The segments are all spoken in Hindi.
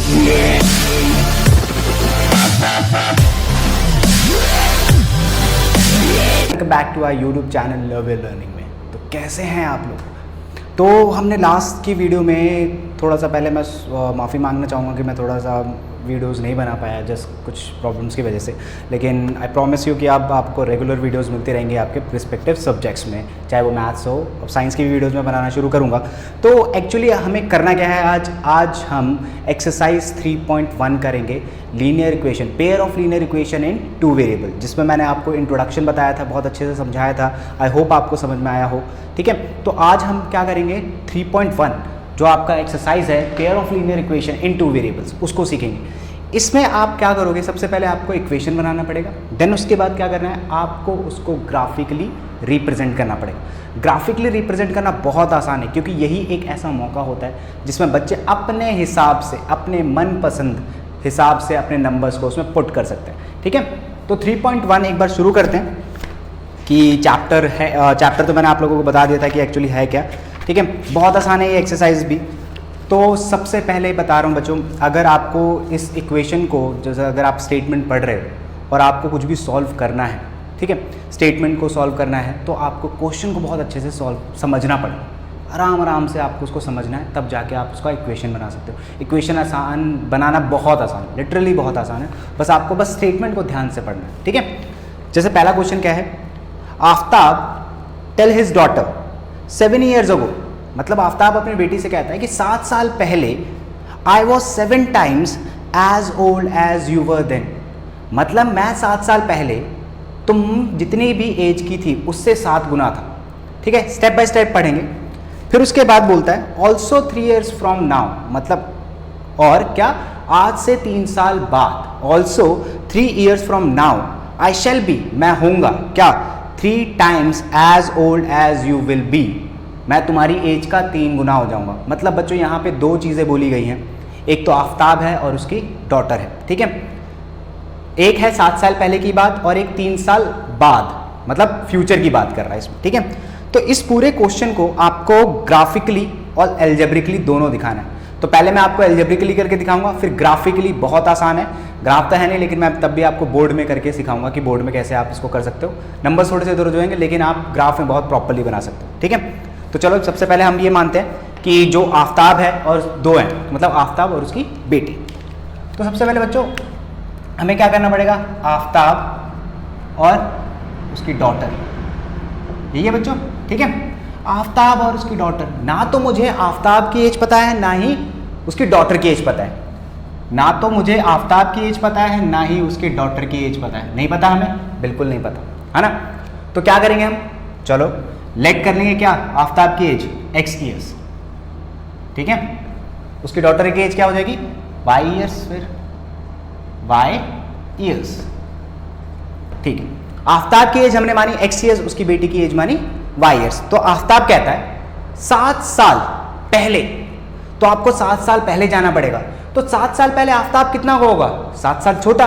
Welcome back to our YouTube channel love and learning में। तो कैसे हैं आप लोग? तो हमने लास्ट की वीडियो में थोड़ा सा पहले मैं माफ़ी मांगना चाहूँगा कि मैं थोड़ा सा वीडियोस नहीं बना पाया जस्ट कुछ प्रॉब्लम्स की वजह से, लेकिन आई प्रॉमिस यू कि अब आपको रेगुलर वीडियोस मिलती रहेंगी आपके रिस्पेक्टिव सब्जेक्ट्स में, चाहे वो मैथ्स हो। अब साइंस की भी वीडियोस में बनाना शुरू करूँगा। तो एक्चुअली हमें करना क्या है आज हम एक्सरसाइज 3.1 करेंगे, linear equation, pair of linear equation in 2 variable, जिसमें मैंने आपको इंट्रोडक्शन बताया था, बहुत अच्छे से समझाया था। आई होप आपको समझ में आया हो। ठीक है, तो आज हम क्या करेंगे 3.1 जो आपका एक्सरसाइज है pair of linear equation in 2 variables, उसको सीखेंगे। इसमें आप क्या करोगे, सबसे पहले आपको इक्वेशन बनाना पड़ेगा, देन उसके बाद क्या करना है, आपको उसको ग्राफिकली रिप्रेजेंट करना पड़ेगा। ग्राफिकली रिप्रेजेंट करना बहुत आसान है, क्योंकि यही एक ऐसा मौका होता है जिसमें बच्चे अपने हिसाब से, अपने मनपसंद हिसाब से अपने नंबर्स को उसमें पुट कर सकते हैं। ठीक है, तो 3.1 एक बार शुरू करते हैं कि चैप्टर है। चैप्टर तो मैंने आप लोगों को बता दिया था कि एक्चुअली है क्या। ठीक है, बहुत आसान है ये एक्सरसाइज भी। तो सबसे पहले बता रहा हूँ बच्चों, अगर आपको इस इक्वेशन को, जैसे अगर आप स्टेटमेंट पढ़ रहे हो और आपको कुछ भी सॉल्व करना है, ठीक है, स्टेटमेंट को सॉल्व करना है, तो आपको क्वेश्चन को बहुत अच्छे से समझना पड़ेगा। आराम से आपको उसको समझना है, तब जाके आप उसका इक्वेशन बना सकते हो। इक्वेशन आसान बनाना बहुत आसान है, लिटरली बहुत आसान है, बस आपको बस स्टेटमेंट को ध्यान से पढ़ना है। ठीक है, जैसे पहला क्वेश्चन क्या है, Aftab tell his daughter 7 years ago, मतलब आफ्ताब अपनी बेटी से कहता है कि 7 साल पहले I was 7 times as old as you were then, मतलब मैं 7 साल पहले तुम जितनी भी एज की थी उससे 7 गुना था। ठीक है, स्टेप बाय स्टेप पढ़ेंगे। फिर उसके बाद बोलता है ऑल्सो 3 years फ्रॉम नाउ, मतलब और क्या, आज से 3 साल बाद, also 3 years from now I shall be, मैं होऊंगा क्या, 3 times as old as you will be, मैं तुम्हारी एज का 3 गुना हो जाऊंगा। मतलब बच्चों यहाँ पे 2 चीज़ें बोली गई हैं, एक तो आफ्ताब है और उसकी डॉटर है। ठीक है, एक है 7 साल पहले की बात और एक 3 साल बाद, मतलब फ्यूचर की बात कर रहा है इसमें। ठीक है, तो इस पूरे क्वेश्चन को आपको ग्राफिकली और एल्जेब्रिकली दोनों दिखाना है। तो पहले मैं आपको एल्जेब्रिकली करके दिखाऊंगा, फिर ग्राफिकली, बहुत आसान है, ग्राफ तो है नहीं, लेकिन मैं तब भी आपको बोर्ड में करके सिखाऊंगा कि बोर्ड में कैसे आप इसको कर सकते हो। नंबर्स थोड़े से इधर उधर होंगे, लेकिन आप ग्राफ में बहुत प्रॉपर्ली बना सकते हो। ठीक है, तो चलो सबसे पहले हम ये मानते हैं कि जो आफ्ताब है और 2 हैं, मतलब आफ्ताब और उसकी बेटी। तो सबसे पहले बच्चों हमें क्या करना पड़ेगा, आफ्ताब और उसकी डॉटर, यही है बच्चों। ठीक है, आफ्ताब और उसकी डॉटर, ना तो मुझे आफ्ताब की एज पता है, ना ही उसकी डॉटर की एज पता है, ना तो मुझे आफ्ताब की एज पता है, ना ही उसकी डॉटर की एज पता है। नहीं पता हमें, बिल्कुल नहीं पता, है ना। तो क्या करेंगे हम, चलो लेट कर लेंगे क्या, आफ्ताब की एज x years, ठीक है, उसकी डॉटर की एज क्या हो जाएगी y years, फिर y years। ठीक है, आफ्ताब की एज हमने मानी x years, उसकी बेटी की एज मानी y years। तो आफ्ताब कहता है 7 साल पहले, तो आपको 7 साल पहले जाना पड़ेगा। तो 7 साल पहले आफ्ताब कितना होगा, 7 साल छोटा,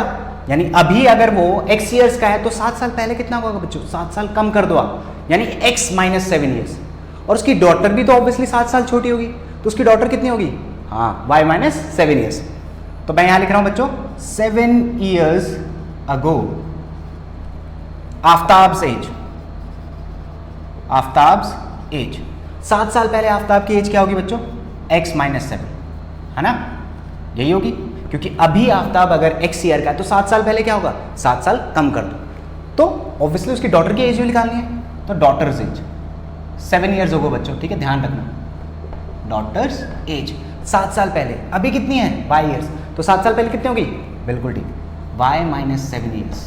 यानी अभी अगर वो x years का है तो 7 साल पहले कितना होगा बच्चों, 7 साल कम कर दो आप, यानी x - 7 years। और उसकी डॉटर भी तो ऑब्वियसली 7 साल छोटी होगी, तो उसकी डॉटर कितनी होगी, हाँ y - 7 years। तो मैं यहां लिख रहा हूं बच्चों 7 years ago Aftab's age, Aftab's age, 7 साल पहले आफ्ताब की एज क्या होगी बच्चों, x - 7, है ना, यही होगी, क्योंकि अभी आफ्ताब अगर x ईयर का है तो 7 साल पहले क्या होगा, 7 साल कम कर दो, तो ऑब्वियसली उसकी डॉटर की एज भी निकालनी है। तो डॉटर्स एज 7 years होगा बच्चों। ठीक है, ध्यान रखना, डॉटर्स एज 7 साल पहले, अभी कितनी है y years, तो 7 साल पहले कितनी होगी, बिल्कुल ठीक, y - 7 years।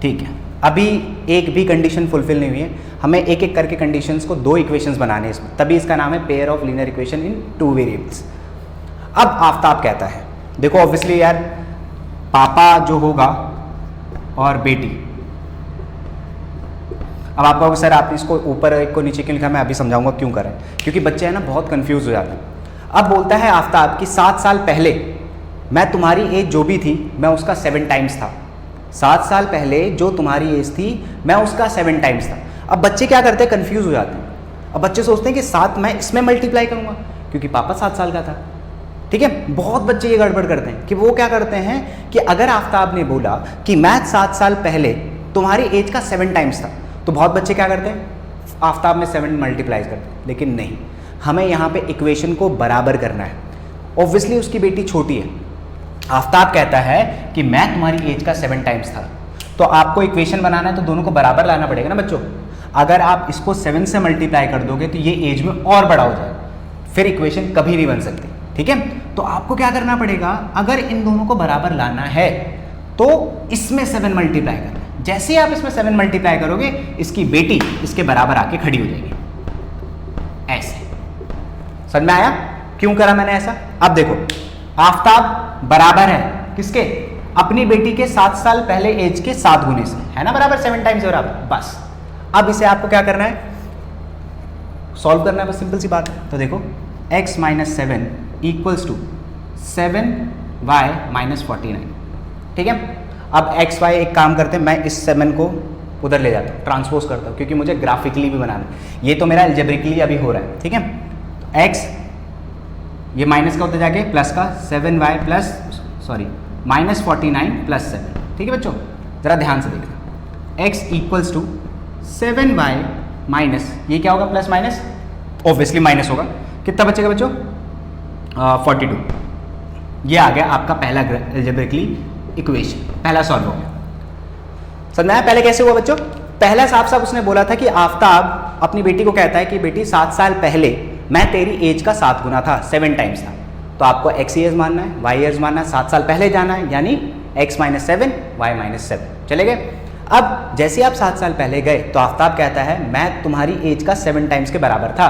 ठीक है, अभी एक भी कंडीशन फुलफिल नहीं हुई है, हमें एक एक करके कंडीशंस को 2 इक्वेशंस बनाने हैं इसमें, तभी इसका नाम है pair of linear equation in 2 variables. अब आफ्ताब कहता है, देखो ऑब्वियसली यार, पापा जो होगा और बेटी, अब आप कहोगे सर आपने इसको ऊपर एक को नीचे क्यों लिखा, मैं अभी समझाऊंगा क्यों करें, क्योंकि बच्चे हैं ना बहुत कंफ्यूज हो जाते हैं। अब बोलता है आफ्ताब कि 7 साल पहले मैं तुम्हारी एज जो भी थी मैं उसका 7 times था, 7 साल पहले जो तुम्हारी एज थी मैं उसका 7 times था। अब बच्चे क्या करते हैं, कंफ्यूज हो जाते हैं। अब बच्चे सोचते हैं कि 7 मैं इसमें मल्टीप्लाई करूंगा क्योंकि पापा 7 साल का था, ठीक है, बहुत बच्चे ये गड़बड़ करते हैं कि वो क्या करते हैं कि अगर आफ्ताब ने बोला कि मैथ 7 साल पहले तुम्हारी एज का 7 टाइम्स था, तो बहुत बच्चे क्या करते हैं, आफ्ताब में 7 मल्टीप्लाई करते हैं। लेकिन नहीं, हमें यहाँ पे इक्वेशन को बराबर करना है। ऑब्वियसली उसकी बेटी छोटी है, आफ्ताब कहता है कि मैं तुम्हारी एज का 7 टाइम्स था, तो आपको इक्वेशन बनाना है तो दोनों को बराबर लाना पड़ेगा ना बच्चों। अगर आप इसको 7 से मल्टीप्लाई कर दोगे तो ये एज में और बड़ा हो जाएगा, फिर इक्वेशन कभी नहीं बन सकती। ठीक है, तो आपको क्या करना पड़ेगा, अगर इन दोनों को बराबर लाना है तो इसमें 7 मल्टीप्लाई करना है। जैसे ही आप इसमें 7 मल्टीप्लाई करोगे, इसकी बेटी इसके बराबर आके खड़ी हो जाएगी, ऐसे। समझ में आया क्यों करा मैंने ऐसा? अब देखो, आफ्ताब बराबर है किसके, अपनी बेटी के 7 साल पहले एज के 7 गुने से, है ना बराबर, 7 टाइम्स बराबर। बस अब इसे आपको क्या करना है, सॉल्व करना है, बस सिंपल सी बात है। तो देखो x minus 7 equals to 7y minus 49। ठीक है, अब x y एक काम करते हैं, मैं इस 7 को उधर ले जाता हूँ, ट्रांसपोज करता हूँ, क्योंकि मुझे ग्राफिकली भी बनाना है। ये तो मेरा एल्जेब्रिकली अभी हो रहा है। ठीक है, तो x ये माइनस का उधर जाके प्लस का 7y प्लस माइनस 49 प्लस 7। ठीक है बच्चों, जरा ध्यान से देखना, x equals to 7y minus, ये क्या होगा, प्लस माइनस, ऑब्वियसली माइनस होगा, कितना बचेगा बच्चों, 42। ये आ गया आपका पहला एल्जेब्रिकली इक्वेशन, पहला सॉल्व हो गया। समझ में आया पहले कैसे हुआ बच्चों? पहला साफ साफ उसने बोला था कि आफ्ताब अपनी बेटी को कहता है कि बेटी 7 साल पहले मैं तेरी एज का 7 गुना था, 7 टाइम्स था। तो आपको x ईयर्स मानना है, y ईयर्स मानना है, 7 साल पहले जाना है, यानी x माइनस 7 y माइनस 7 चले गए। अब जैसे आप 7 साल पहले गए तो आफ्ताब कहता है मैं तुम्हारी एज का 7 टाइम्स के बराबर था।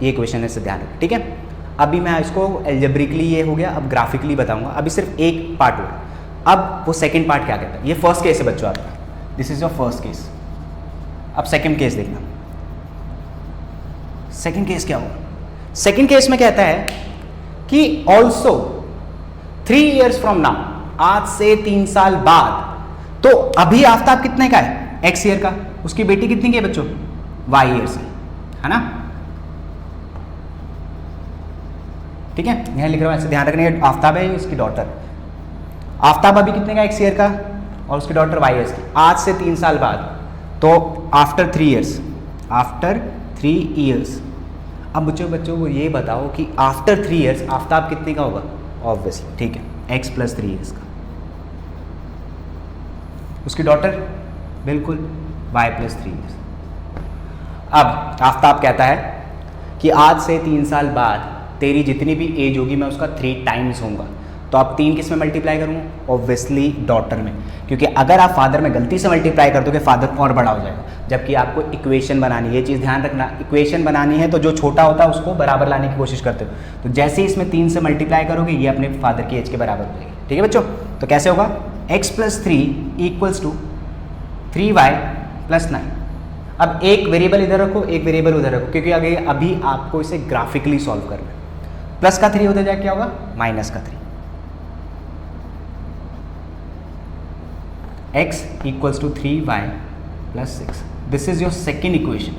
ये क्वेश्चन है, से ध्यान रखें। ठीक है, अभी मैं इसको एल्जेब्रिकली ये हो गया, अब ग्राफिकली बताऊंगा। अभी सिर्फ एक पार्ट हुआ, अब वो सेकंड पार्ट क्या कहता है। ये फर्स्ट केस है बच्चों आपका, this is your first case. अब सेकंड केस देखना, सेकंड केस क्या हुआ। सेकंड केस में कहता है कि ऑल्सो 3 years फ्रॉम नाउ, आज से 3 साल बाद, तो अभी आफ्ताब कितने का है, x ईयर का, उसकी बेटी कितनी की है बच्चों, y ईयर से, है ना। ठीक है, यहां लिख रहा हूं, ऐसे ध्यान रखना, आफ्ताब है, इसकी डॉटर। आफ्ताब अभी कितने का, x ईयर का, और उसकी डॉटर y ईयर्स की, आज से 3 साल बाद, तो आफ्टर 3 years, आफ्टर 3 years। अब बच्चों वो ये बताओ कि आफ्टर 3 years आफ्ताब कितने का होगा, ऑब्वियसली, ठीक है, x प्लस 3 years का। उसकी डॉटर बिल्कुल y प्लस 3 years। अब आफ्ताब कहता है कि आज से 3 साल बाद तेरी जितनी भी एज होगी मैं उसका 3 टाइम्स होऊंगा। तो आप 3 किस में मल्टीप्लाई करूँगा, ऑब्वियसली डॉटर में, क्योंकि अगर आप फादर में गलती से मल्टीप्लाई कर दोगे फादर और बड़ा हो जाएगा, जबकि आपको इक्वेशन बनानी है। ये चीज़ ध्यान रखना, इक्वेशन बनानी है तो जो छोटा होता है उसको बराबर लाने की कोशिश करते हो। तो जैसे ही इसमें 3 से मल्टीप्लाई करोगे ये अपने फादर की एज के बराबर हो जाएगी। ठीक है बच्चों, तो कैसे होगा, x plus 3 equals to 3y plus 9। अब एक वेरिएबल इधर रखो, एक वेरिएबल उधर रखो, क्योंकि अभी आपको इसे ग्राफिकली सॉल्व करना है। प्लस का 3 उधर जाए क्या होगा, माइनस का 3। x equals to 3y plus 6। This is your second equation.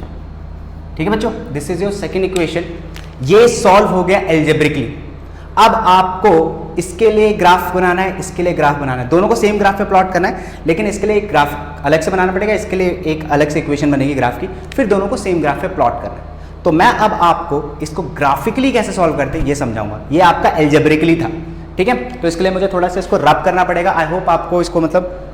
ठीक है बच्चों, this is your second equation. ये सॉल्व हो गया एल्जेब्रिकली। अब आपको इसके लिए ग्राफ बनाना है, इसके लिए ग्राफ बनाना है, दोनों को सेम ग्राफ पे प्लॉट करना है, लेकिन इसके लिए एक ग्राफ अलग से बनाना पड़ेगा, इसके लिए एक अलग से इक्वेशन बनेगी ग्राफ की, फिर दोनों को सेम ग्राफ पे प्लॉट करना है। तो मैं अब आपको इसको ग्राफिकली कैसे सॉल्व करते हैं ये समझाऊंगा। ये आपका एल्जेब्रिकली था। ठीक है, तो इसके लिए मुझे थोड़ा सा इसको रब करना पड़ेगा। आई होप आपको इसको मतलब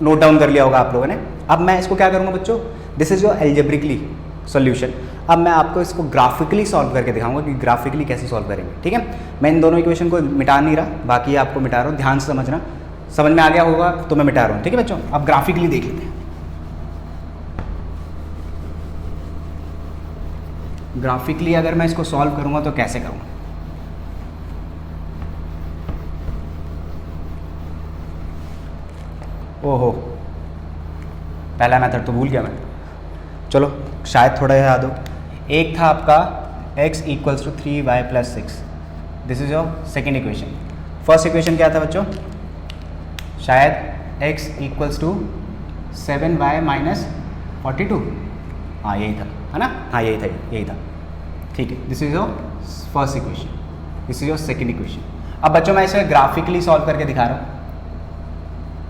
नोट डाउन कर लिया होगा आप लोगों ने। अब मैं इसको क्या करूँगा बच्चों, this is your algebraically solution. अब मैं आपको इसको ग्राफिकली सॉल्व करके दिखाऊंगा कि ग्राफिकली कैसे सॉल्व करेंगे। ठीक है, मैं इन दोनों इक्वेशन को मिटा नहीं रहा, बाकी आपको मिटा रहा हूँ, ध्यान से समझना। समझ में आ गया होगा तो मैं मिटा रहा हूँ। ठीक है बच्चों, अब ग्राफिकली देख लेते हैं। ग्राफिकली अगर मैं इसको सॉल्व करूँगा तो कैसे करूँगा, ओहो पहला मेथड तो भूल गया मैं, चलो शायद थोड़ा याद हो। एक था आपका x equals to 3y plus 6, this is your second equation. First equation क्या था बच्चों, शायद x equals to 7y minus 42, हाँ यही था, है ना, हाँ यही था, यही था। ठीक है, this is your first equation. This is your second equation. अब बच्चों मैं इसे ग्राफिकली सॉल्व करके दिखा रहा हूँ।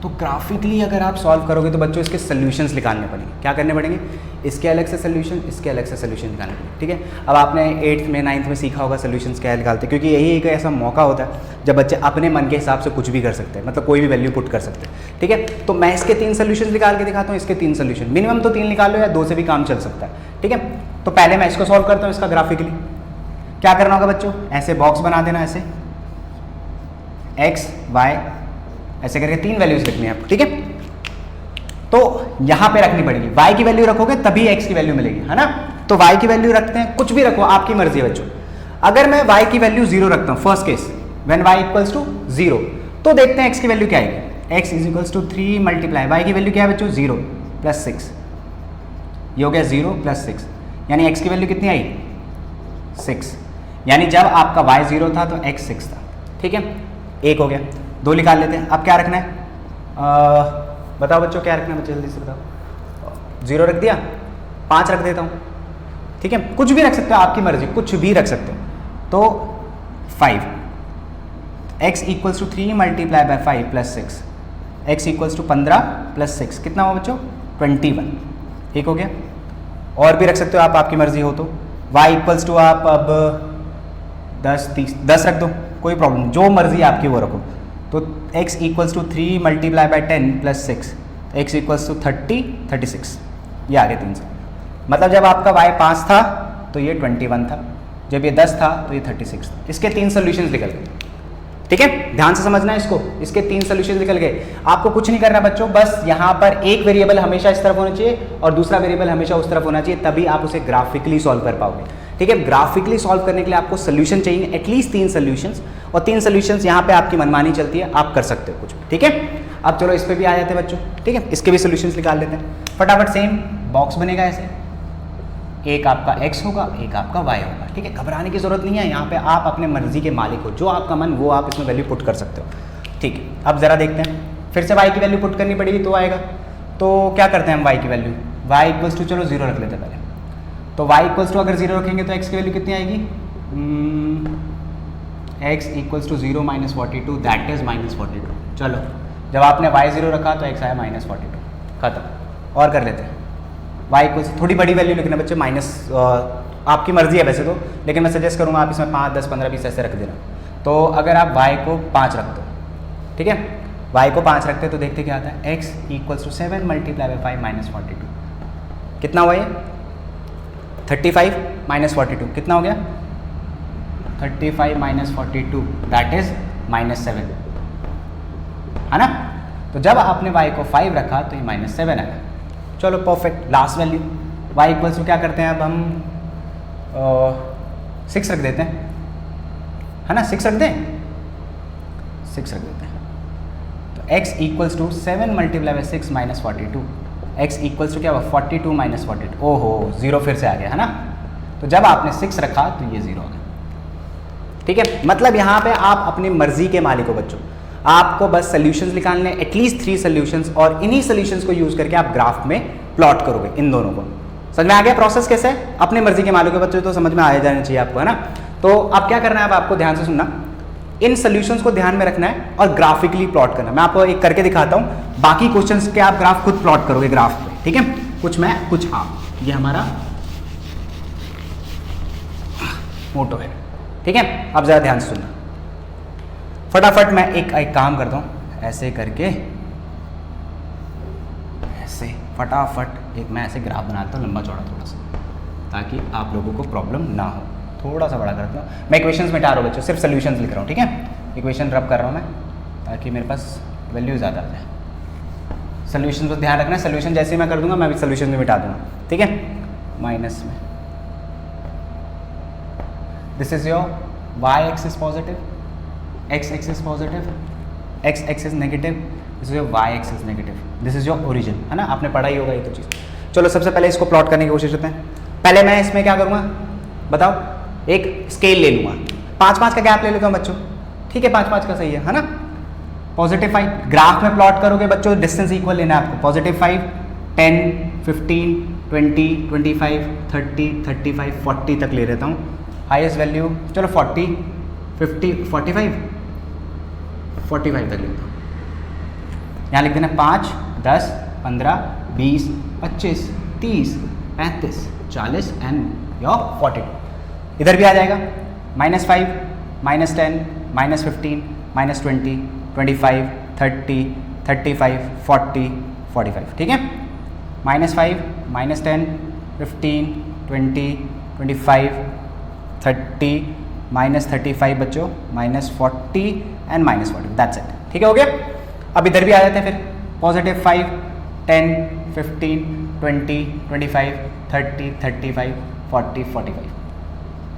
तो ग्राफिकली अगर आप सॉल्व करोगे तो बच्चों इसके सोल्यूशंस निकालने पड़ेंगे। क्या करने पड़ेंगे? इसके अलग से सोल्यूशन, इसके अलग से सोल्यूशन निकालने पड़ेंगे। ठीक है, अब आपने 8th में 9th में सीखा होगा सोल्यूशंस क्या निकालते, क्योंकि यही एक ऐसा मौका होता है जब बच्चे अपने मन के हिसाब से कुछ भी कर सकते हैं, मतलब कोई भी वैल्यू पुट कर सकते हैं। ठीक है, तो मैं इसके 3 सोल्यूशन निकाल के दिखाता हूँ, इसके 3 सोल्यूशन, मिनिमम तो 3 निकाल लो या 2 से भी काम चल सकता है। ठीक है, तो पहले मैं इसको सॉल्व करता हूँ, इसका ग्राफिकली क्या करना होगा बच्चों, ऐसे बॉक्स बना देना, ऐसे x y ऐसे करके 3 वैल्यूज लिखनी है आपको। ठीक है, तो यहां पे रखनी पड़ेगी, y की वैल्यू रखोगे तभी x की वैल्यू मिलेगी, है ना। तो y की वैल्यू रखते हैं, कुछ भी रखो आपकी मर्जी है बच्चों। अगर मैं y की वैल्यू 0 रखता हूं, first case when y equals to 0, तो देखते हैं x की वैल्यू क्या आएगी। x is equals to 3 multiply y की वैल्यू क्या है बच्चों, 0 प्लस 6, ये हो गया 0 प्लस 6, यानी x की वैल्यू कितनी आई, 6, यानी जब आपका y 0 था तो x 6 था। ठीक है, एक हो गया, 2 निकाल लेते हैं। अब क्या रखना है, बताओ बच्चों क्या रखना है, बच्चों जल्दी से बताओ। 0 रख दिया, 5 रख देता हूँ। ठीक है, कुछ भी रख सकते हो, आपकी मर्जी, कुछ भी रख सकते हो। तो 5, x equals to 3 multiply by 5 plus 6, x equals to 15 plus 6, कितना हुआ बच्चों, 21। ठीक हो गया, और भी रख सकते हो आप, आपकी मर्जी हो तो। y इक्वल्स टू आप अब 10 30 10 रख दो, कोई प्रॉब्लम नहीं, जो मर्जी आपकी वो रखो। तो x equals to 3 multiply by 10 plus 6, x equals to 36, ये आगे 3 से, मतलब जब आपका y 5 था तो ये 21 था, जब ये 10 था तो ये 36 था। इसके 3 सोल्यूशंस निकल गए। ठीक है, ध्यान से समझना है इसको, इसके 3 सोल्यूशंस निकल गए। आपको कुछ नहीं करना बच्चों, बस यहाँ पर एक वेरिएबल हमेशा इस तरफ होना चाहिए और दूसरा वेरिएबल हमेशा उस तरफ होना चाहिए, तभी आप उसे ग्राफिकली सॉल्व कर पाओगे। ठीक है, ग्राफिकली सॉल्व करने के लिए आपको सोल्यूशन चाहिए एटलीस्ट 3 सोल्यूशंस, और 3 सोल्यूशंस यहाँ पे आपकी मनमानी चलती है, आप कर सकते हो कुछ भी। ठीक है, अब चलो इस पे भी आ जाते हैं बच्चों। ठीक है, इसके भी सोल्यूशंस निकाल लेते हैं फटाफट। सेम बॉक्स बनेगा ऐसे, एक आपका x होगा, एक आपका y होगा। ठीक है, घबराने की जरूरत नहीं है, यहाँ पे आप अपने मर्जी के मालिक हो, जो आपका मन वो आप इसमें वैल्यू पुट कर सकते हो। ठीक है, अब जरा देखते हैं, फिर से y की वैल्यू पुट करनी पड़ेगी तो आएगा। तो क्या करते हैं हम y की वैल्यू, y इक्वल्स टू, चलो 0 रख लेते हैं पहले। तो y इक्वल्स टू अगर 0 रखेंगे तो x की वैल्यू कितनी आएगी, x equals to 0 minus 42, that is minus 42। चलो, जब आपने y 0 रखा तो x आया माइनस 42, खत्म। और कर लेते हैं, y इक्वल्स, थोड़ी बड़ी वैल्यू लिखना बच्चे, माइनस आपकी मर्जी है वैसे तो, लेकिन मैं सजेस्ट करूँगा आप इसमें 5 10 15 20 ऐसे रख देना। तो अगर आप y को 5 रख दो, ठीक है, y को 5 रखते तो देखते क्या आता है, x equals to 7 multiply by 5 minus 42, कितना हुआ ये 35 माइनस 42, कितना हो गया 35 माइनस 42, दैट इज माइनस 7, है ना। तो जब आपने y को 5 रखा तो ये माइनस 7 आया। चलो perfect, last value y equals to क्या करते हैं अब हम 6 रख देते हैं, है ना, 6 रख दें, 6 रख देते हैं। तो x equals to 7 multiply by 6 minus 42, x equals to क्या हुआ 42 माइनस 42, ओहो 0 फिर से आ गया, है ना। तो जब आपने 6 रखा तो ये 0 आ गया। ठीक है, मतलब यहाँ पे आप अपनी मर्जी के मालिक हो बच्चों, आपको बस सोल्यूशंस निकालने, एटलीस्ट 3 सोल्यूशंस, और इन्हीं सोल्यूशंस को यूज करके आप ग्राफ में प्लॉट करोगे इन दोनों को। समझ में आ गया प्रोसेस कैसे है, अपने मर्जी के मालिक हो बच्चों, तो समझ में आ जाना चाहिए आपको, है ना। तो अब क्या करना है, अब आपको ध्यान से सुनना, इन सोल्यूशंस को ध्यान में रखना है और ग्राफिकली प्लॉट करना है। मैं आपको एक करके दिखाता हूँ, बाकी क्वेश्चंस के आप ग्राफ खुद प्लॉट करोगे ग्राफ पे, ठीक है, कुछ मैं कुछ आप, ये हमारा मोटो है, ठीक है। अब जरा ध्यान से सुनना, फटाफट मैं एक काम करता हूँ, ऐसे करके ऐसे फटाफट एक मैं ऐसे ग्राफ बनाता हूँ लंबा चौड़ा थोड़ा सा, ताकि आप लोगों को प्रॉब्लम ना हो। थोड़ा सा बड़ा करता हूँ मैं, इक्वेशंस मिटा रहा हूँ बच्चों, सिर्फ सोल्यूशंस लिख रहा हूँ, ठीक है, इक्वेशन रब कर रहा हूँ मैं, ताकि मेरे पास वैल्यू ज़्यादा आ जाए। सोल्यूशन को ध्यान रखना, सोल्यूशन जैसे ही मैं कर दूंगा मैं भी सोल्यूशन में मिटा दूंगा, ठीक है। माइनस में this is your y axis positive, x axis positive, x axis negative, this is your y axis negative, this is your origin, है ना, आपने पढ़ा ही होगा ये तो चीज़। चलो सबसे पहले इसको प्लॉट करने की कोशिश करते हैं। पहले मैं इसमें क्या करूँगा बताओ, एक स्केल ले लूँगा, 5-5 का गैप ले लेता हूँ बच्चों, ठीक है, 5-5 का सही है ना। पॉजिटिव 5 ग्राफ में प्लॉट करोगे बच्चों, डिस्टेंस इक्वल लेना है आपको, पॉजिटिव 5 10 15 20 25 30 35 40 तक ले लेता हूँ, हाईएस्ट वैल्यू चलो 40, 45 तक लिखता हूँ। यहाँ लिख देना 5, 10, 15, 20, 25, 30, 35, 40 एंड योर 42। इधर भी आ जाएगा -5, -10, -15, -20, 25, 30, 35, 40, 45। ठीक है, -5, -10, 15, 20, 25, 30, -35 बच्चों, -40 एंड -40। That's it. ठीक है, हो गया। अब इधर भी आ जाते हैं फिर +5, 10, 15, 20, 25, 30, 35, 40, 45।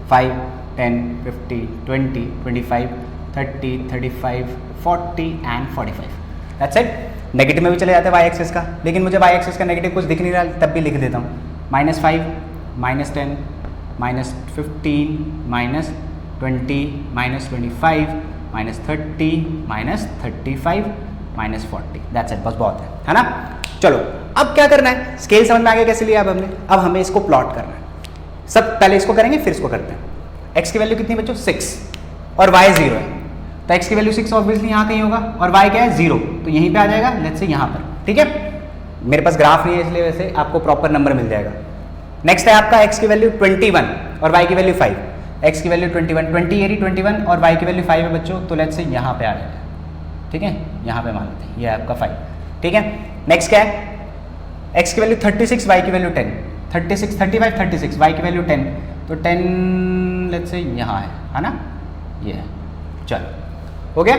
5, 10, 15, 20, 25, 30, 35, 40 एंड 45। That's it. नेगेटिव में भी चले जाते हैं y एक्सिस का, लेकिन मुझे y एक्सिस का नेगेटिव कुछ दिख नहीं रहा, तब भी लिख देता हूँ। -5, -10, -15, -20, -25, -30, -35, -40। दैट्स इट, बस बहुत है ना। चलो अब क्या करना है, स्केल समझ में आ गया कैसे लिया अब हमने। अब हमें इसको प्लॉट करना है। सब पहले इसको करेंगे फिर इसको करते हैं। x की वैल्यू कितनी बच्चों 6 और y 0 है, तो x की वैल्यू 6 ऑब्वियसली यहाँ कहीं होगा और y क्या है 0, तो यहीं पे आ जाएगा, लेट्स से यहाँ पर। ठीक है, मेरे पास ग्राफ नहीं है इसलिए वैसे आपको प्रॉपर नंबर मिल जाएगा। नेक्स्ट है आपका x की वैल्यू 21 और y की वैल्यू 5। x की वैल्यू 21, 20 एरी 21 और y की वैल्यू 5 है बच्चों, तो लेट्स से यहाँ पे आ जाएगा। ठीक है, यहाँ पे मान लेते हैं ये आपका 5। ठीक है, नेक्स्ट क्या है, x की वैल्यू 36, y की वैल्यू 10। 36, 35, 36, y की वैल्यू 10, तो 10 लेट्स से यहाँ है ना, ये है। चलो हो गया,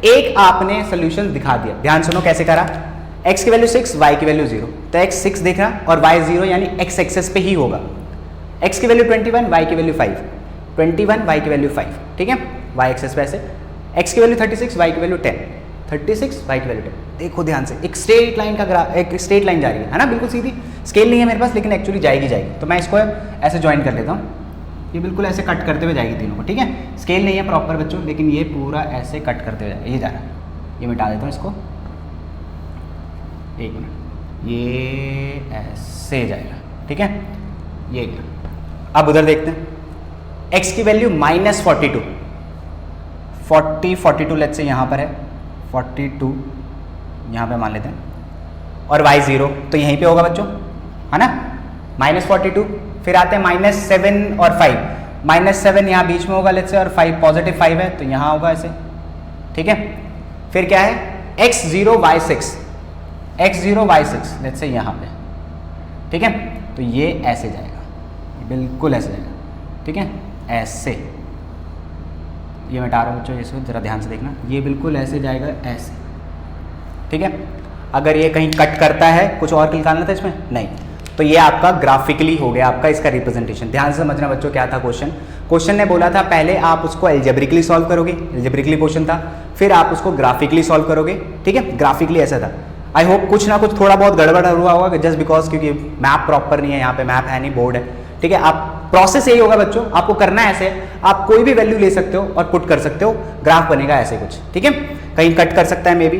एक आपने सोल्यूशन दिखा दिया। ध्यान सुनो कैसे करा, x की वैल्यू 6, y की वैल्यू 0, तो x 6 दिख रहा और y 0 यानी x एक्सेस पे ही होगा। x की वैल्यू 21, y की वैल्यू 5, 21, y की वैल्यू 5। ठीक है, y एक्सेस पे ऐसे। x की वैल्यू 36, y की वैल्यू 10, 36, y की वैल्यू 10। देखो ध्यान से, एक स्ट्रेट लाइन का ग्राफ, एक स्ट्रेट लाइन जा रही है ना, बिल्कुल सीधी। स्केल नहीं है मेरे पास लेकिन एक्चुअली जाएगी। तो मैं इसको ऐसे ज्वाइन कर लेता हूँ, ये बिल्कुल ऐसे कट करते हुए जाएगी तीनों को। ठीक है, स्केल नहीं है प्रॉपर बच्चों, लेकिन ये पूरा ऐसे कट करते हुए जाएगा। ये जा रहा है, ये मिटा देता हूँ इसको, एक मिनट, ये ऐसे जाएगा। ठीक है, ये गया। अब उधर देखते हैं, x की वैल्यू -42, 42 लेट्स से यहाँ पर है, 42 यहाँ पे मान लेते हैं, और y 0 तो यहीं पे होगा बच्चों, है ना, -42। फिर आते हैं -7 और 5, -7 यहाँ बीच में होगा लेट्स से, और 5 +5 है तो यहाँ होगा ऐसे। ठीक है, फिर क्या है, x0 y6, x0 y6 let's say यहाँ पे। ठीक है, तो ये ऐसे जाएगा, बिल्कुल ऐसे जाएगा। ठीक है, ऐसे, ये मैं हटा रहा हूँ बच्चों, इसको जरा ध्यान से देखना, ये बिल्कुल ऐसे जाएगा ऐसे। ठीक है, अगर ये कहीं कट करता है, कुछ और निकालना था इसमें नहीं, तो ये आपका ग्राफिकली हो गया आपका इसका रिप्रेजेंटेशन। ध्यान से समझना बच्चों, क्या था क्वेश्चन ने बोला था पहले आप उसको एल्जेब्रिकली सॉल्व करोगे, एल्जेब्रिकली क्वेश्चन था, फिर आप उसको ग्राफिकली सॉल्व करोगे। ठीक है, ग्राफिकली ऐसा था। आई होप कुछ ना कुछ थोड़ा बहुत गड़बड़ हुआ होगा, जस्ट बिकॉज क्योंकि मैप प्रॉपर नहीं है, यहाँ पे मैप है नहीं, बोर्ड है। ठीक है, आप प्रोसेस यही होगा बच्चों, आपको करना है ऐसे, आप कोई भी वैल्यू ले सकते हो और पुट कर सकते हो, ग्राफ बनेगा ऐसे कुछ। ठीक है, कहीं कट कर सकता है मे बी,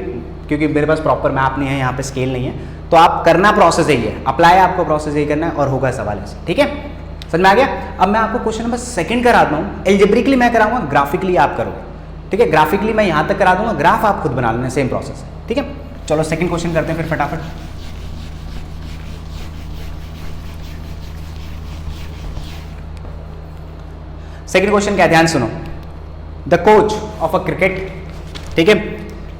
क्योंकि मेरे पास प्रॉपर मैप नहीं है, यहाँ पे स्केल नहीं है, तो आप करना प्रोसेस यही है, अप्लाई आपको प्रोसेस यही करना है और होगा सवाल ऐसे। ठीक है, समझ में आ गया। अब मैं आपको क्वेश्चन नंबर 2 कराता हूँ, एल्जेब्रिकली मैं कराऊंगा, ग्राफिकली आप करोगे। ठीक है, ग्राफिकली मैं यहाँ तक करा दूंगा, ग्राफ आप खुद बना लेना, सेम प्रोसेस है। ठीक है, चलो सेकंड क्वेश्चन करते हैं फिर फटाफट। सेकंड क्वेश्चन क्या है, ध्यान सुनो। The coach of a cricket, ठीक है,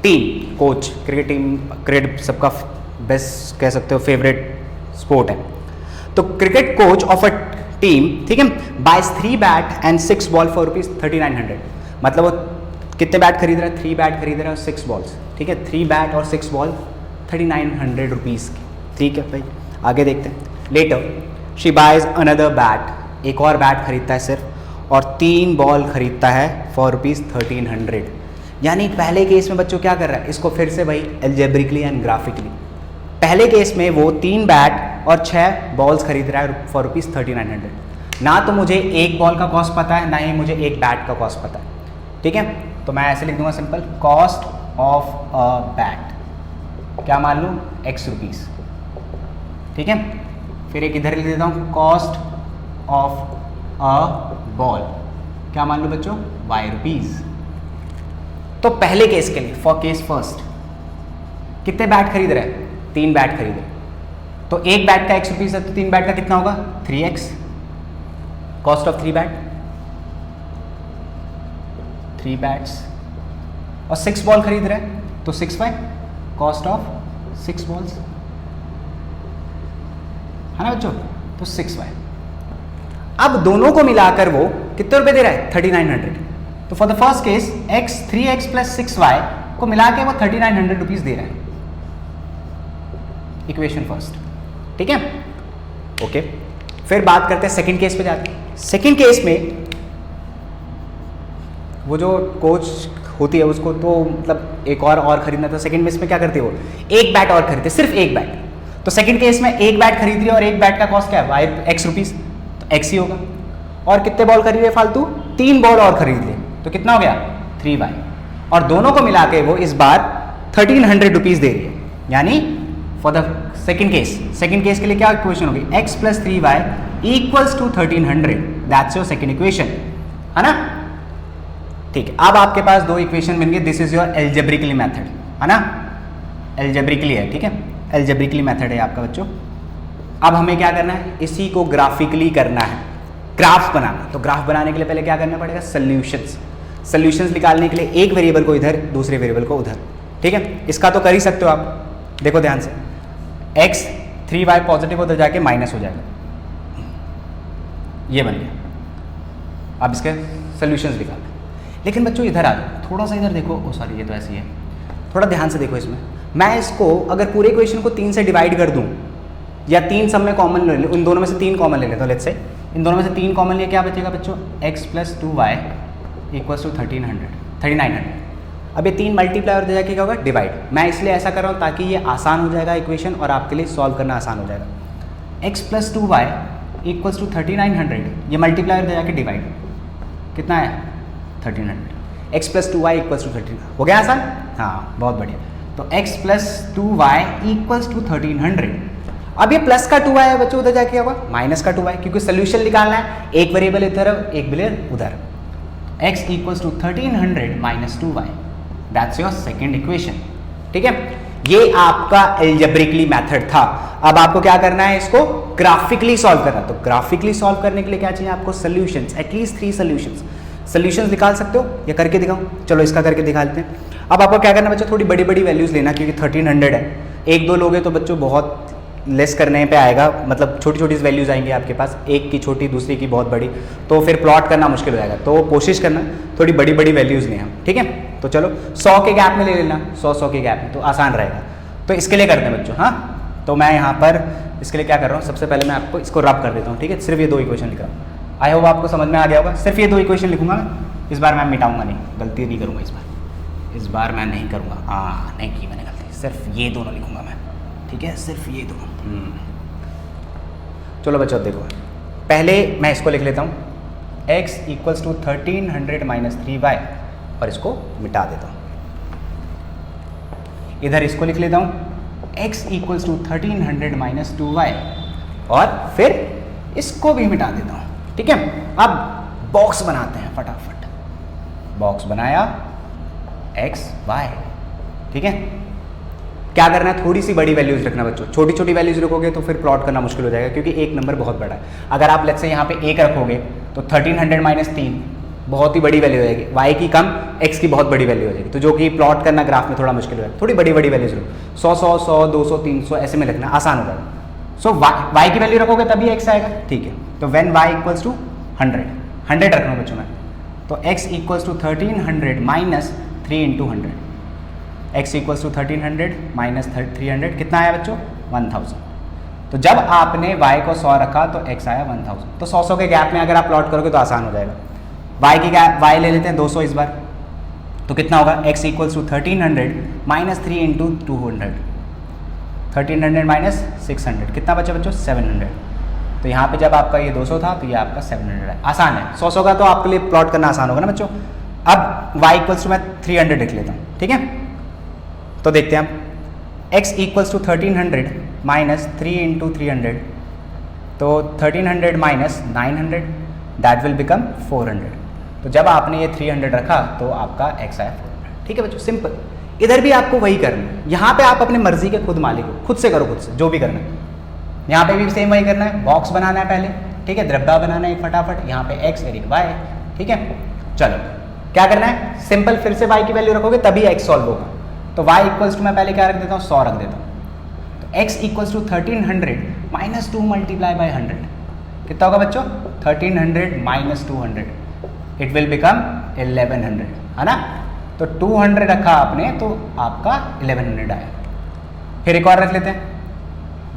team, coach, cricket team, cricket सबका बेस्ट कह सकते हो, फेवरेट स्पोर्ट है। तो cricket coach of a team, ठीक है, buys 3 bat and 6 ball for ₹3900। मतलब वो कितने बैट खरीद रहा है, 3 बैट खरीद रहा है और 6 बॉल्स। ठीक है, 3 बैट और 6 बॉल ₹3900 की। ठीक है भाई, आगे देखते हैं। Later she buys another bat, एक और बैट खरीदता है सिर्फ, और 3 बॉल खरीदता है फॉर ₹1300। यानी पहले केस में बच्चों क्या कर रहा है, इसको फिर से भाई एल्जेब्रिकली एंड ग्राफिकली। पहले केस में वो 3 बैट और 6 बॉल्स खरीद रहा है फॉर ₹1300। ना तो मुझे एक बॉल का कॉस्ट पता है, ना ही मुझे एक बैट का कॉस्ट पता है। ठीक है, तो मैं ऐसे लिख दूंगा simple, cost of a bat क्या मान लूँ, X रुपीज़। ठीक है, फिर एक इधर लिख देता हूँ, कॉस्ट ऑफ अ बॉल क्या मान लो बच्चों, वाई रुपीज। तो पहले केस के लिए, फॉर केस फर्स्ट, कितने बैट खरीद रहे हैं? 3 बैट खरीद रहे। तो एक बैट का x रुपीज है, तो 3 बैट का कितना होगा? 3x, cost of 3 bat, 3 bats. और 6 बॉल खरीद रहे हैं, तो 6y, कॉस्ट ऑफ 6 बॉल्स, है ना बच्चों? तो 6y। अब दोनों को मिलाकर वो कितने रुपए दे रहा है? 3900। तो for the first case x 3x plus 6y को मिला के वो 3900 रुपीज दे रहा है। इक्वेशन फर्स्ट, ठीक है? ओके, फिर बात करते हैं सेकंड केस पे जाते हैं। सेकंड केस में वो जो कोच होती है उसको तो मतलब एक और खरीदना था। सेकंड केस में क्या करती है वो? एक बैट और खरीदते, सिर्फ एक बैट। तो सेकंड केस में एक बैट खरीद रही है और एक बैट का कॉस्ट क्या है? वाई x रुपीज, तो x ही होगा। और कितने बॉल खरीद रहे फालतू? 3 बॉल और खरीद ले, तो कितना हो गया? 3y। और दोनों को मिला के वो इस बार 1300 रुपीज दे रही है। यानी फॉर द सेकंड केस के लिए क्या इक्वेशन होगी? x plus 3y equals to 1300। That's your second equation, है ना? ठीक है, अब आपके पास 2 इक्वेशन बन गए। This is your algebraically method, है ना? एल्जेब्रिकली है, ठीक है? एल्जेब्रिकली मेथड है आपका बच्चों। अब हमें क्या करना है? इसी को ग्राफिकली करना है, ग्राफ बनाना। तो ग्राफ बनाने के लिए पहले क्या करना पड़ेगा? सॉल्यूशंस निकालने के लिए एक वेरिएबल को इधर, दूसरे वेरिएबल को उधर, ठीक है? इसका तो कर ही सकते हो आप, देखो ध्यान से। x 3y पॉजिटिव उधर जाके माइनस हो जाएगा, ये बन गया। अब इसके सॉल्यूशंस निकाल। लेकिन बच्चों इधर आ जाओ, थोड़ा सा इधर देखो। ओ सॉरी, ये तो ऐसी है, थोड़ा ध्यान से देखो इसमें। मैं इसको अगर पूरे इक्वेशन को 3 से डिवाइड कर दूं, या 3 सब में कॉमन ले लूँ, इन दोनों में से 3 कॉमन ले लेता हूँ। लेट्स से इन दोनों में से 3 कॉमन लिए क्या बचेगा बच्चों? x plus 2y equals to 3900। अब ये 3 मल्टीप्लाई और दे जाके क्या होगा? डिवाइड। मैं इसलिए ऐसा कर रहा हूँ ताकि ये आसान हो जाएगा इक्वेशन और आपके लिए सॉल्व करना आसान हो जाएगा। x plus 2y equals to 3900, ये मल्टीप्लाई और दे जाके डिवाइड, कितना है? 1300। x plus 2y equals to 1300, हो गया आसान? हाँ, बहुत बढ़िया। तो x plus 2y equals to 1300। अब ये प्लस का 2y है बच्चों, उधर जाके क्या होगा? माइनस का 2y, क्योंकि सोल्यूशन निकालना है। एक वेरिएबल इधर, एक वेरिएबल उधर। x equals to 1300 minus 2y, that's your second equation, ठीक है? ये आपका एल्जेब्रिकली मेथड था। अब आपको क्या करना है? इसको ग्राफिकली सॉल्व करना। तो ग्राफिकली सॉल्व करने के लिए क्या चाहिए आपको? सॉल्यूशंस, एटलीस्ट 3 सॉल्यूशंस निकाल सकते हो या करके दिखाऊं? चलो इसका करके दिखा लेते हैं। अब आपको क्या करना बच्चों? थोड़ी बड़ी बड़ी वैल्यूज लेना, क्योंकि 1300 है। 1-2 लोगे तो बच्चों बहुत लेस करने पे आएगा, मतलब छोटी छोटी वैल्यूज आएंगी आपके पास, एक की छोटी दूसरी की बहुत बड़ी, तो फिर प्लॉट करना मुश्किल हो जाएगा। तो कोशिश करना थोड़ी बड़ी बड़ी वैल्यूज लें हम, ठीक है? तो चलो 100 के गैप में ले लेना, 100 के गैप में, तो आसान रहेगा। तो इसके लिए करते हैं बच्चों, हाँ? तो मैं यहाँ पर इसके लिए क्या कर रहा हूँ? सबसे पहले मैं आपको इसको रब कर देता हूँ, ठीक है? सिर्फ ये 2 इक्वेशन लिख रहा हूँ। आई होप आपको समझ में आ गया होगा। सिर्फ ये 2 इक्वेशन लिखूंगा मैं, इस बार मैं मिटाऊंगा नहीं, गलती नहीं करूँगा इस बार मैं नहीं करूँगा। हाँ, नहीं की मैंने गलती, सिर्फ ये दोनों लिखूंगा मैं, ठीक है? सिर्फ ये दोनों। चलो बच्चों देखो, पहले मैं इसको लिख लेता हूँ, x equals to 1300 minus 3y, और इसको मिटा देता हूँ। इधर इसको लिख लेता हूँ, x equals to 1300 minus 2y, और फिर इसको भी मिटा देता हूँ, ठीक है? अब बॉक्स बनाते हैं फटाफट। बॉक्स बनाया, x y, ठीक है? क्या करना है? थोड़ी सी बड़ी वैल्यूज रखना बच्चों। छोटी छोटी वैल्यूज रखोगे तो फिर प्लॉट करना मुश्किल हो जाएगा, क्योंकि एक नंबर बहुत बड़ा है। अगर आप लेट्स से यहाँ पे 1 रखोगे तो 1300 माइनस 3 बहुत ही बड़ी वैल्यू हो जाएगी, y की कम, x की बहुत बड़ी वैल्यू हो जाएगी, तो जो कि प्लॉट करना ग्राफ में थोड़ा मुश्किल हो जाएगा। थोड़ी बड़ी बड़ी वैल्यूज रखो, 100, 200, 300 ऐसे में रखना, आसान हो जाएगा। सो y की वैल्यू रखोगे तभी x आएगा, ठीक है? तो व्हेन y इक्वल्स टू 100 रखना बच्चों में, तो x equals to 1300 minus 3 into 100, x equals to 1300 minus 300, कितना आया बच्चों? 1000। तो जब आपने y को 100 रखा तो x आया 1000। तो 100 के गैप में अगर आप प्लॉट करोगे तो आसान हो जाएगा। y की गैप, y ले लेते हैं 200 इस बार, तो कितना होगा? x equals to 1300 minus 3 into 200, 1300 minus 600, कितना बचा बच्चों? 700। तो यहाँ पे जब आपका ये 200 था तो ये आपका 700 है। आसान है, 100 का तो आपके लिए प्लॉट करना आसान होगा ना बच्चों। अब y इक्वल्स टू मैं 300 लिख लेता हूँ, ठीक है? तो देखते हैं आप, x equals to 1300 minus 3 into 300, तो 1300 माइनस 900, दैट विल बिकम 400। तो जब आपने ये 300 रखा तो आपका x आया 400। ठीक है बच्चों, सिंपल। इधर भी आपको वही करना है, यहाँ पे आप अपनी मर्जी के खुद मालिक हो, खुद से करो, खुद से जो भी करना है। यहाँ पे भी सेम वही करना है, बॉक्स बनाना है पहले, ठीक है, द्रव्या बनाना है फटाफट, यहाँ पे x और एक y, ठीक है। चलो क्या करना है, सिंपल, फिर से y की वैल्यू रखोगे तभी x सॉल्व होगा। तो y इक्वल्स टू मैं पहले क्या रख देता हूँ, 100 रख देता हूँ। तो x equals to 1300 minus 2 multiply by 100 कितना होगा बच्चों, 1300 माइनस 200, इट विल बिकम 1100, है ना। तो 200 रखा आपने तो आपका 1100 आया। फिर एक और रख लेते हैं,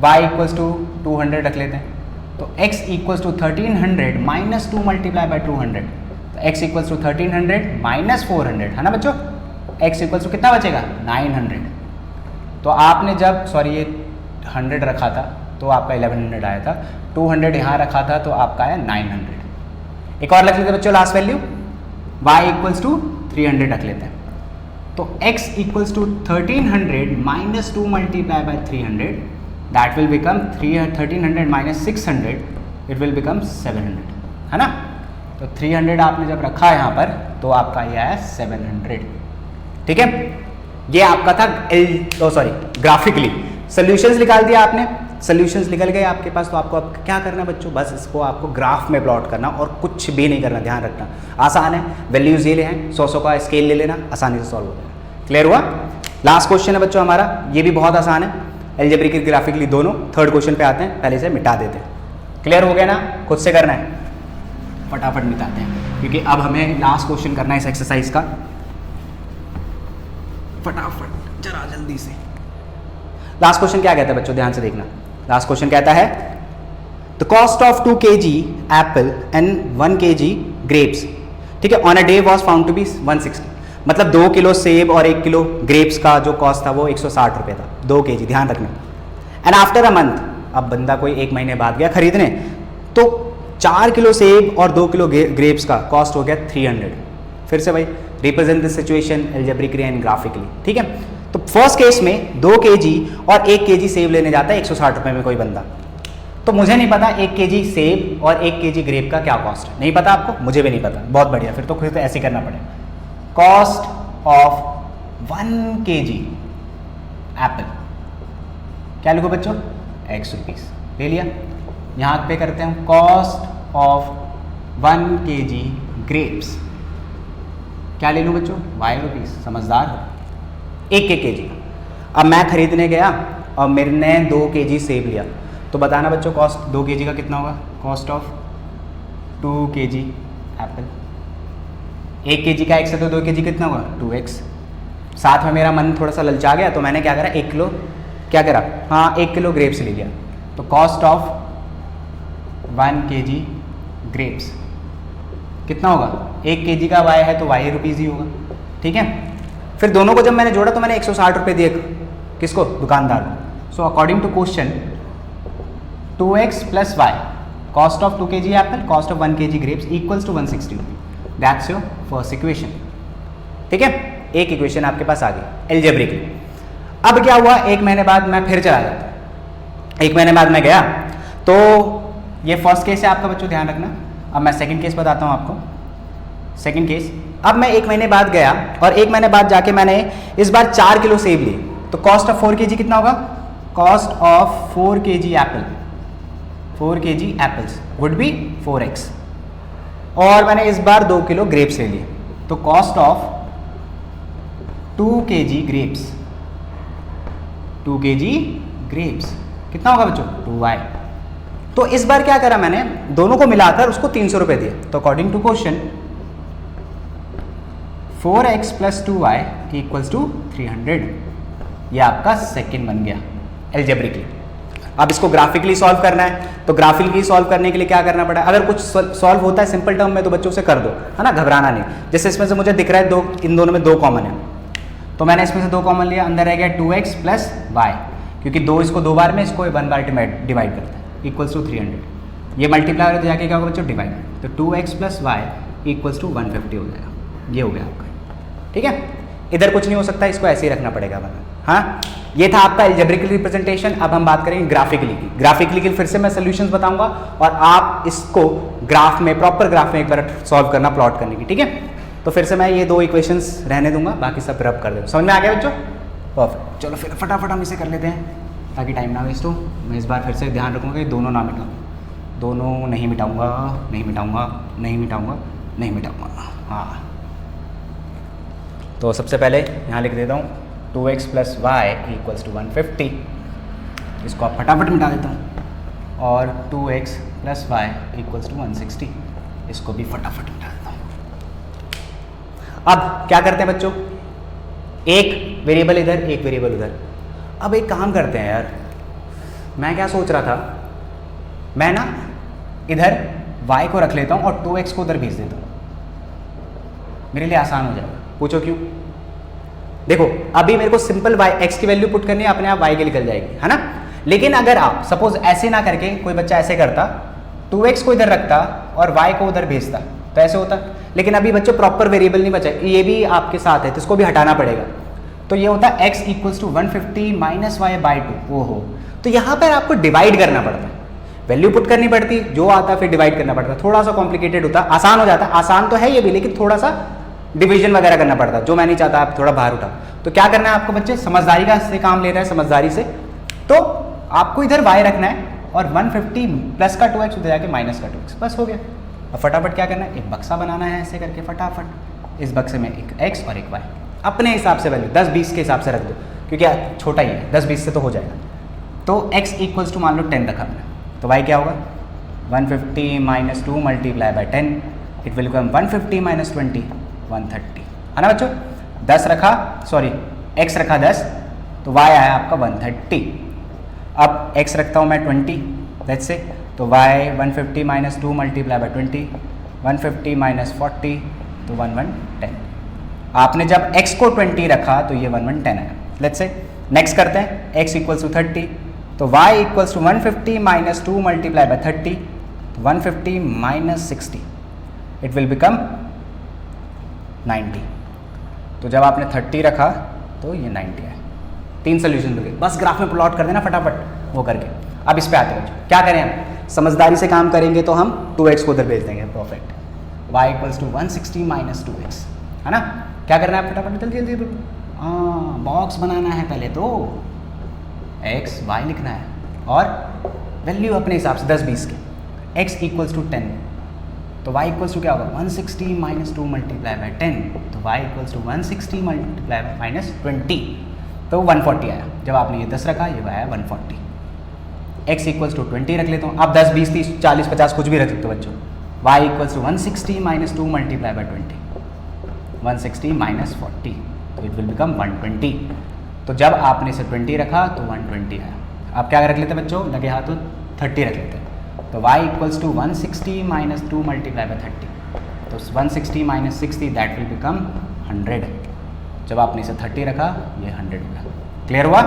y इक्वल्स टू 200 रख लेते हैं। तो x equals to 1300 minus 2 multiply by 200, तो x इक्वल्स टू 1300 माइनस 400, है ना बच्चों। x इक्वल्स टू कितना बचेगा, 900। तो आपने जब ये 100 रखा था तो आपका 1100 आया था, 200 यहाँ रखा था तो आपका आया 900। एक और रख लेते हैं बच्चों last value, y equals to 300 रख लेते हैं। तो x equals to 1300 minus 2 multiply by 300, that will become 1300 minus 600, it will become 700, है ना। तो 300 आपने जब रखा यहाँ पर तो आपका ये आया 700। ठीक है, ये आपका था ग्राफिकली। सॉल्यूशंस निकाल दिया आपने, सॉल्यूशंस निकल गए आपके पास। तो आपको अब क्या करना है बच्चों, बस इसको आपको ग्राफ में प्लॉट करना और कुछ भी नहीं करना, ध्यान रखना आसान है। वैल्यूज ये ले हैं, 100 का स्केल ले लेना, आसानी से सॉल्व हो जाएगा। क्लियर हुआ। लास्ट क्वेश्चन है बच्चों हमारा, ये भी बहुत आसान है, अलजेब्रिक ग्राफिकली दोनों। थर्ड क्वेश्चन पे आते हैं, पहले से मिटा देते हैं। क्लियर हो गया ना, खुद से करना है, फटाफट मिटाते हैं क्योंकि अब हमें लास्ट क्वेश्चन करना है इस एक्सरसाइज का। फटाफट जरा जल्दी से। लास्ट क्वेश्चन क्या कहता है बच्चों, ध्यान से देखना। लास्ट क्वेश्चन कहता है the cost of 2 kg apple and 1 kg grapes, ठीक है, on a day was found to be 160। मतलब 2 किलो सेब और 1 किलो ग्रेप्स का जो कॉस्ट था वो 160 रुपये था, 2 kg, ध्यान रखना। एंड आफ्टर अ मंथ, अब बंदा कोई 1 महीने बाद गया खरीदने, तो 4 किलो सेब और 2 किलो ग्रेप्स का कॉस्ट हो गया 300। फिर से भाई represent this situation algebraically and graphically. ठीक है, तो फर्स्ट केस में 2 kg और 1 kg सेब लेने जाता है 160 रुपये में कोई बंदा। तो मुझे नहीं पता 1 kg सेब और 1 kg ग्रेप का क्या कॉस्ट है, नहीं पता आपको, मुझे भी नहीं पता। बहुत बढ़िया, फिर तो खुद ऐसे करना पड़ेगा। कॉस्ट ऑफ 1 kg एप्पल, क्या लिखो बच्चों, x रुपीस ले लिया। यहाँ पे करते हैं कॉस्ट ऑफ 1 kg ग्रेप्स, क्या ले लूँ बच्चों, y रुपीस। समझदार हो, 1 kg। अब मैं खरीदने गया और मेरे ने 2 kg सेब लिया, तो बताना बच्चों कॉस्ट 2 kg का कितना होगा। Cost of 2 kg Apple, 1 kg का x है तो 2 kg कितना होगा, 2x। साथ में मेरा मन थोड़ा सा ललचा गया तो मैंने क्या करा, 1 किलो क्या करा, हाँ 1 किलो ग्रेप्स ले लिया। तो कॉस्ट ऑफ 1 kg ग्रेप्स कितना होगा, 1 kg का y है तो y रुपीज़ ही होगा। ठीक है, फिर दोनों को जब मैंने जोड़ा तो मैंने 160 रुपये दिए, किसको, दुकानदार को। So according to question 2x plus y, cost of 2 kg apple, cost of 1 kg grapes equals to 160 रुपये। That's your first equation. ठीक है, एक इक्वेशन आपके पास आ गई अलजेब्रिकली। अब क्या हुआ, 1 महीने बाद मैं फिर चला जाता, 1 महीने बाद मैं गया, तो ये फर्स्ट केस है आपका बच्चों, ध्यान रखना। अब मैं सेकंड केस बताता हूँ आपको। सेकंड केस, अब मैं 1 महीने बाद गया और 1 महीने बाद जाके मैंने इस बार 4 किलो सेब लिए, तो कॉस्ट ऑफ 4 kg कितना होगा, cost of 4 kg Apple, 4 kg apples would be 4x। और मैंने इस बार 2 किलो ग्रेप्स ले लिए, तो cost of 2 kg grapes, 2 kg grapes कितना होगा बच्चों, 2y। तो इस बार क्या करा मैंने, दोनों को मिलाकर उसको 300 रुपये दिए। तो according to question 4x plus 2y equals to 300, ये आपका सेकंड बन गया अलजेब्रिकली। अब इसको ग्राफिकली सॉल्व करना है, तो ग्राफिकली सॉल्व करने के लिए क्या करना पड़ा, अगर कुछ सॉल्व होता है सिंपल टर्म में तो बच्चों से कर दो, है ना, घबराना नहीं। जैसे इसमें से मुझे दिख रहा है 2, इन दोनों में 2 कॉमन है, तो मैंने इसमें से 2 कॉमन लिया, अंदर रह गया 2x प्लस y, क्योंकि 2 इसको 2 बार में, इसको 1 बार डिवाइड करता है, इक्वल्स टू 300। ये मल्टीप्लाई हो जाके क्या होगा बच्चों, डिवाइड, तो 2x plus y equals to 150 हो जाएगा। ये हो गया आपका। ठीक है, इधर कुछ नहीं हो सकता, इसको ऐसे ही रखना पड़ेगा वरना। हाँ, ये था आपका अलजेब्रिकल रिप्रेजेंटेशन। अब हम बात करेंगे ग्राफिकली की। ग्राफिकली की फिर से मैं सोल्यूशंस बताऊंगा और आप इसको ग्राफ में, प्रॉपर ग्राफ में एक बार सॉल्व करना, प्लॉट करने की, ठीक है। तो फिर से मैं ये 2 इक्वेशंस रहने दूंगा, बाकी सब रब कर दूँगा। समझ में आ गया बच्चों? परफेक्ट। चलो फिर फटाफट हम इसे कर लेते हैं ताकि टाइम ना वेस्ट हो। मैं इस बार फिर से ध्यान रखूँगा कि दोनों ना मिटाऊँ, दोनों नहीं मिटाऊँगा, नहीं मिटाऊँगा, नहीं मिटाऊँगा, नहीं मिटाऊँगा। हाँ, तो सबसे पहले यहाँ लिख देता हूँ 2x + y = 150। इसको आप फटाफट मिटा देता हूँ। और 2x + y = 160, इसको भी फटाफट मिटा देता हूँ। अब क्या करते हैं बच्चों, एक वेरिएबल इधर, एक वेरिएबल उधर। अब एक काम करते हैं यार, मैं क्या सोच रहा था, मैं ना इधर y को रख लेता हूँ और 2x को उधर भेज देता हूँ, मेरे लिए आसान हो जाएगा। पूछो क्यों? देखो अभी मेरे को सिंपल y x की वैल्यू पुट करनी है, अपने आप y की निकल जाएगी, है ना। लेकिन अगर आप सपोज ऐसे ना करके कोई बच्चा ऐसे करता, 2x को इधर रखता और y को उधर भेजता, तो ऐसे होता। लेकिन अभी बच्चों प्रॉपर वेरिएबल नहीं बचा, ये भी आपके साथ है तो इसको भी हटाना पड़ेगा। तो ये होता है x = 150 - y/2। ओहो, तो यहाँ पर आपको डिवाइड करना पड़ता है, वैल्यू पुट करनी पड़ती, जो आता फिर डिवाइड करना पड़ता। थोड़ा सा कॉम्प्लिकेटेड होता, आसान हो जाता। आसान तो है ये भी, लेकिन थोड़ा सा डिवीजन वगैरह करना पड़ता, जो मैं नहीं चाहता आप थोड़ा बाहर उठा। तो क्या करना है आपको बच्चे, समझदारी का से काम ले रहा है, समझदारी से। तो आपको इधर y रखना है और 150 प्लस का 2x उधर जाके माइनस का 2x, बस हो गया। अब फटाफट क्या करना है, एक बक्सा बनाना है ऐसे करके फटाफट। इस बक्से में एक x और एक y, अपने हिसाब से वैल्यू 10-20 के हिसाब से रख दो, क्योंकि छोटा ही है, 10-20 से तो हो जाएगा। तो x = मान लो 10 रखा हमने, तो y क्या होगा, 150 - 2 × 10, इट विल बिकम 150 - 20, 130, है ना बच्चों। 10 रखा, सॉरी x रखा 10, तो y आया आपका 130। अब x रखता हूँ मैं 20, लेट्स से, तो y 150 - 2 × 20, 150 - 40, तो 1110। आपने जब x को 20 रखा तो ये 1110 आया। लेट्स से नेक्स्ट करते हैं, x = 30, तो y = 150 - 2 × 30, 150 - 60, इट विल बिकम 90। तो जब आपने 30 रखा तो ये 90 है। 3 सोल्यूशन मिल गए, बस ग्राफ में प्लॉट कर देना फटाफट वो करके। अब इस पे आते हैं, क्या करें हम, समझदारी से काम करेंगे तो हम 2x को उधर भेज देंगे, परफेक्ट। y = 160 - 2x, है ना। क्या करना है फटाफट, जल्दी जल्दी, हाँ बॉक्स बनाना है पहले, तो x y लिखना है और वैल्यू अपने हिसाब से 10-20 के। x = 10, तो y = क्या होगा, 160 - 2 × 10, तो y = 160 - 20, तो 140 आया। जब आपने ये 10 रखा, ये आया 140। x = 20 रख लेता हूँ, आप 10, 20, 30, 40, 50 कुछ भी रख सकते हो बच्चों। y = 160 - 2 × 20, 160 - 40, तो इट विल बिकम 120। तो जब आपने इसे 20 रखा तो 120 आया। आप क्या रख लेते हैं बच्चों, लगे हाथ तो 30 रख लेते हैं। तो y = 160 - 2 × 30, तो 160 - 60, दैट विल बिकम 100। जब आपने इसे 30 रखा, ये 100 हो गया। क्लियर हुआ?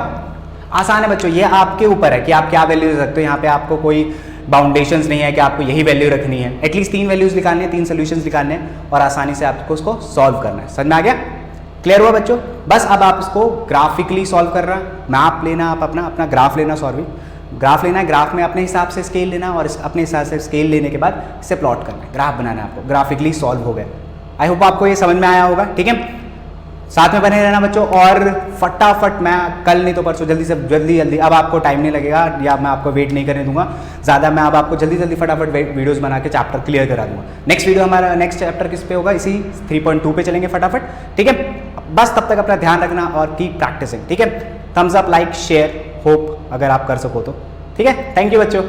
आसान है बच्चों, ये आपके ऊपर है कि आप क्या वैल्यू रख सकते हो। यहाँ पे आपको कोई बाउंडेशंस नहीं है कि आपको यही वैल्यू रखनी है। एटलीस्ट 3 वैल्यूज निकालने हैं, 3 सोल्यूशंस निकालने हैं और आसानी से आपको उसको सॉल्व करना है। समझ में आ गया? क्लियर हुआ बच्चों? बस अब आप इसको ग्राफिकली सॉल्व कर रहा है, मैप लेना, आप अपना ग्राफ लेना, ग्राफ लेना है, ग्राफ में अपने हिसाब से स्केल लेना और अपने हिसाब से स्केल लेने के बाद इसे प्लॉट करना है, ग्राफ बनाना है आपको। ग्राफिकली सॉल्व हो गया। आई होप आपको ये समझ में आया होगा, ठीक है। साथ में बने रहना बच्चों और फटाफट, मैं कल नहीं तो परसों जल्दी से जल्दी, अब आपको टाइम नहीं लगेगा या मैं आपको वेट नहीं करने दूंगा ज़्यादा। मैं अब आपको जल्दी फटाफट वीडियोस बना के चैप्टर क्लियर करा दूंगा। नेक्स्ट वीडियो हमारा नेक्स्ट चैप्टर किस पे होगा, इसी 3.2 पे चलेंगे फटाफट, ठीक है। बस तब तक अपना ध्यान रखना और कीप प्रैक्टिसिंग, ठीक है। Thumbs up, like, share, hope अगर आप कर सको तो, ठीक है। थैंक यू बच्चों।